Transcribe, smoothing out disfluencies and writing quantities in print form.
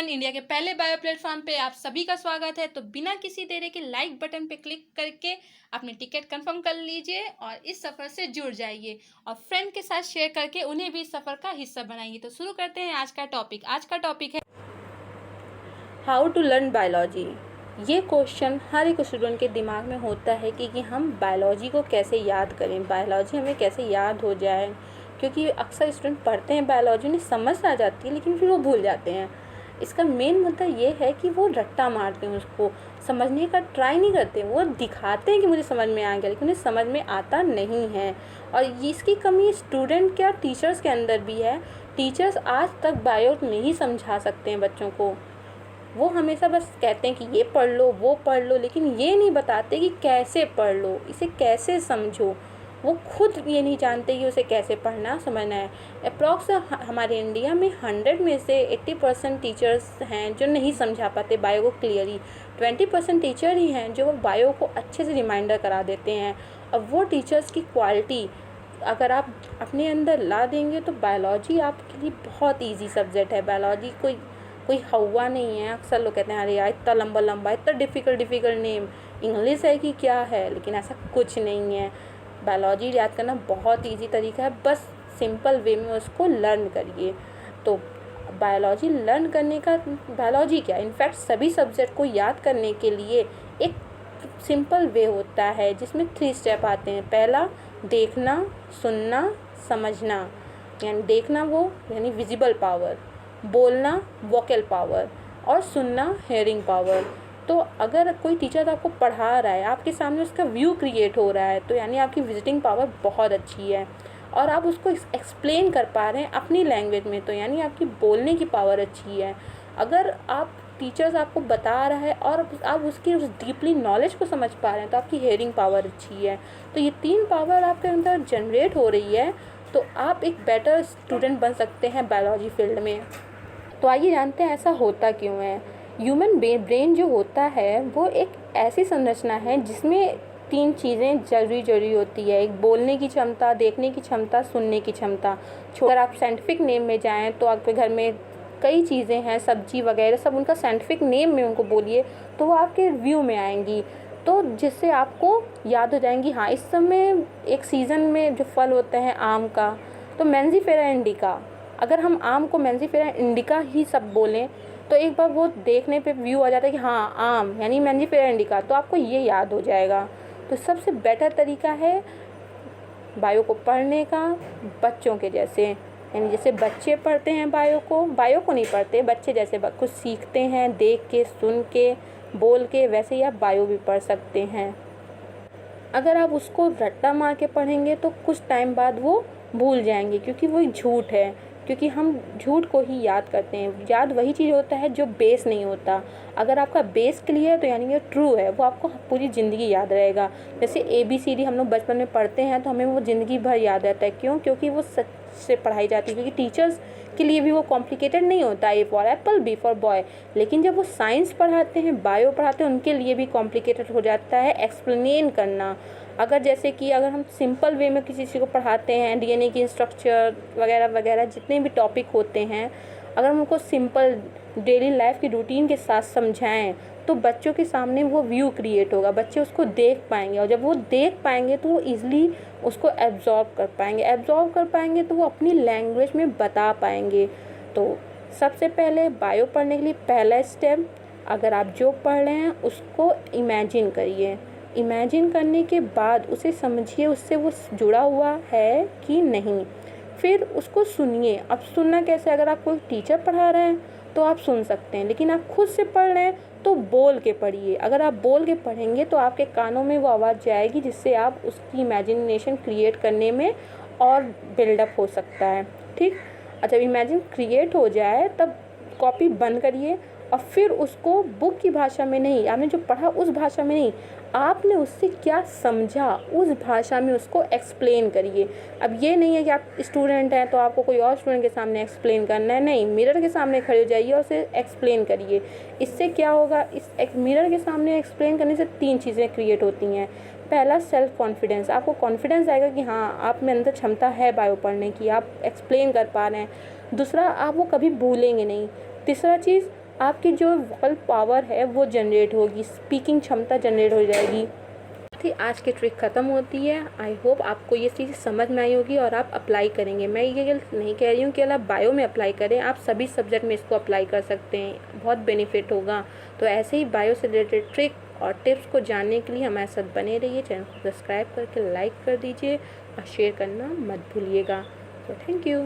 Online India के पहले bio platform पे आप सभी का स्वागत है। तो बिना किसी देरी के लाइक बटन पे क्लिक करके अपनी टिकट कंफर्म कर लीजिए और इस सफ़र से जुड़ जाइए और फ्रेंड के साथ शेयर करके उन्हें भी इस सफ़र का हिस्सा बनाइए। तो शुरू करते हैं आज का टॉपिक है हाउ टू लर्न बायोलॉजी। ये क्वेश्चन हर एक स्टूडेंट के दिमाग में होता है कि हम बायोलॉजी को कैसे याद करें, बायोलॉजी हमें कैसे याद हो जाए, क्योंकि अक्सर स्टूडेंट पढ़ते हैं बायोलॉजी, उन्हें समझ आ जाती है लेकिन फिर वो भूल जाते हैं। इसका मेन मुद्दा ये है कि वो रट्टा मारते हैं, उसको समझने का ट्राई नहीं करते। वो दिखाते हैं कि मुझे समझ में आ गया लेकिन उन्हें समझ में आता नहीं है। और इसकी कमी स्टूडेंट क्या टीचर्स के अंदर भी है। टीचर्स आज तक बायो नहीं समझा सकते हैं बच्चों को। वो हमेशा बस कहते हैं कि ये पढ़ लो वो पढ़ लो, लेकिन ये नहीं बताते कि कैसे पढ़ लो, इसे कैसे समझो। वो खुद ये नहीं जानते कि उसे कैसे पढ़ना समझना है। अप्रॉक्स हमारे इंडिया में 100 में से 80% टीचर्स हैं जो नहीं समझा पाते बायो को क्लियरली। 20% टीचर ही हैं जो बायो को अच्छे से रिमाइंडर करा देते हैं। अब वो टीचर्स की क्वालिटी अगर आप अपने अंदर ला देंगे तो बायोलॉजी आपके लिए बहुत ईजी सब्जेक्ट है। बायोलॉजी कोई हवा नहीं है। अक्सर लोग कहते हैं अरे यार इतना लंबा लंबा, इतना डिफ़िकल्ट नेम, इंग्लिश है कि क्या है, लेकिन ऐसा कुछ नहीं है। बायोलॉजी याद करना बहुत इजी तरीका है, बस सिंपल वे में उसको लर्न करिए। तो बायोलॉजी लर्न करने का, बायोलॉजी क्या इनफैक्ट सभी सब्जेक्ट को याद करने के लिए एक सिंपल वे होता है जिसमें 3 स्टेप आते हैं। पहला देखना, सुनना, समझना। यानी देखना वो यानी विजिबल पावर, बोलना वोकल पावर और सुनना हेयरिंग पावर। तो अगर कोई टीचर आपको पढ़ा रहा है, आपके सामने उसका व्यू क्रिएट हो रहा है, तो यानी आपकी विजिटिंग पावर बहुत अच्छी है और आप उसको एक्सप्लेन कर पा रहे हैं अपनी लैंग्वेज में, तो यानी आपकी बोलने की पावर अच्छी है। अगर आप टीचर्स आपको बता रहा है और आप उसकी उस डीपली नॉलेज को समझ पा रहे हैं तो आपकी हेयरिंग पावर अच्छी है। तो ये 3 पावर आपके अंदर जनरेट हो रही है तो आप एक बेटर स्टूडेंट बन सकते हैं बायोलॉजी फील्ड में। तो आइए जानते हैं ऐसा होता क्यों है। ह्यूमन ब्रेन जो होता है वो एक ऐसी संरचना है जिसमें 3 चीज़ें जरूरी होती है। एक बोलने की क्षमता, देखने की क्षमता, सुनने की क्षमता। अगर आप साइंटिफिक नेम में जाएं तो आपके घर में कई चीज़ें हैं, सब्जी वगैरह सब, उनका साइंटिफिक नेम में उनको बोलिए तो वो आपके व्यू में आएंगी, तो जिससे आपको याद हो जाएंगी। हाँ, इस समय एक सीज़न में जो फल होते हैं आम का, तो मैंजीफेरा इंडिका, अगर हम आम को मैंजीफेरा इंडिका ही सब बोलें तो एक बार वो देखने पे व्यू आ जाता है कि हाँ आम यानी मैंजीफेरा इंडिका, तो आपको ये याद हो जाएगा। तो सबसे बेटर तरीका है बायो को पढ़ने का बच्चों के जैसे, यानी जैसे बच्चे पढ़ते हैं बायो को नहीं पढ़ते, बच्चे जैसे कुछ सीखते हैं देख के, सुन के, बोल के, वैसे ही आप बायो भी पढ़ सकते हैं। अगर आप उसको रट्टा मार के पढ़ेंगे तो कुछ टाइम बाद वो भूल जाएंगे, क्योंकि वो झूठ है, क्योंकि हम झूठ को ही याद करते हैं। याद वही चीज़ होता है जो बेस नहीं होता। अगर आपका बेस क्लियर है तो यानी ये ट्रू है, वो आपको पूरी ज़िंदगी याद रहेगा। जैसे ABCD हम लोग बचपन में पढ़ते हैं तो हमें वो ज़िंदगी भर याद रहता है। क्यों? क्योंकि वो सच से पढ़ाई जाती है, क्योंकि टीचर्स के लिए भी वो कॉम्प्लिकेटेड नहीं होता। A for Apple, B for boy. लेकिन जब वो साइंस पढ़ाते हैं, बायो पढ़ाते हैं, उनके लिए भी कॉम्प्लिकेटेड हो जाता है एक्सप्लेन करना। अगर जैसे कि अगर हम सिंपल वे में किसी चीज़ को पढ़ाते हैं, DNA की स्ट्रक्चर वगैरह वगैरह जितने भी टॉपिक होते हैं, अगर हम उनको सिंपल डेली लाइफ की रूटीन के साथ समझाएं तो बच्चों के सामने वो व्यू क्रिएट होगा, बच्चे उसको देख पाएंगे और जब वो देख पाएंगे तो वो ईज़िली उसको एब्जॉर्ब कर पाएंगे तो वो अपनी लैंग्वेज में बता पाएंगे। तो सबसे पहले बायो पढ़ने के लिए पहला स्टेप, अगर आप जो पढ़ रहे हैं उसको इमेजिन करिए। इमेजिन करने के बाद उसे समझिए उससे वो जुड़ा हुआ है कि नहीं, फिर उसको सुनिए। अब सुनना कैसे, अगर आप कोई टीचर पढ़ा रहे हैं तो आप सुन सकते हैं, लेकिन आप खुद से पढ़ रहे हैं तो बोल के पढ़िए। अगर आप बोल के पढ़ेंगे तो आपके कानों में वो आवाज़ जाएगी जिससे आप उसकी इमेजिनेशन क्रिएट करने में और बिल्डअप हो सकता है। ठीक, जब इमेजिन क्रिएट हो जाए तब कॉपी बंद करिए और फिर उसको बुक की भाषा में नहीं, आपने जो पढ़ा उस भाषा में नहीं, आपने उससे क्या समझा उस भाषा में उसको एक्सप्लेन करिए। अब ये नहीं है कि आप स्टूडेंट हैं तो आपको कोई और स्टूडेंट के सामने एक्सप्लेन करना है, नहीं, मिरर के सामने खड़े हो जाइए और उसे एक्सप्लेन करिए। इससे क्या होगा, इस मिरर के सामने एक्सप्लेन करने से 3 चीज़ें क्रिएट होती हैं। पहला सेल्फ कॉन्फिडेंस, आपको कॉन्फिडेंस आएगा कि हाँ आप में अंदर क्षमता है बायो पढ़ने की, आप एक्सप्लेन कर पा रहे हैं। दूसरा, आप वो कभी भूलेंगे नहीं। तीसरा चीज़, आपकी जो वोकल पावर है वो जनरेट होगी, स्पीकिंग क्षमता जनरेट हो जाएगी। थी आज की ट्रिक ख़त्म होती है। आई होप आपको ये चीज़ समझ में आई होगी और आप अप्लाई करेंगे। मैं ये नहीं कह रही हूँ कि आप बायो में अप्लाई करें, आप सभी सब्जेक्ट में इसको अप्लाई कर सकते हैं, बहुत बेनिफिट होगा। तो ऐसे ही बायो से रिलेटेड ट्रिक और टिप्स को जानने के लिए हमारे साथ बने रहिए। चैनल को सब्सक्राइब करके लाइक कर दीजिए और शेयर करना मत भूलिएगा। तो थैंक यू।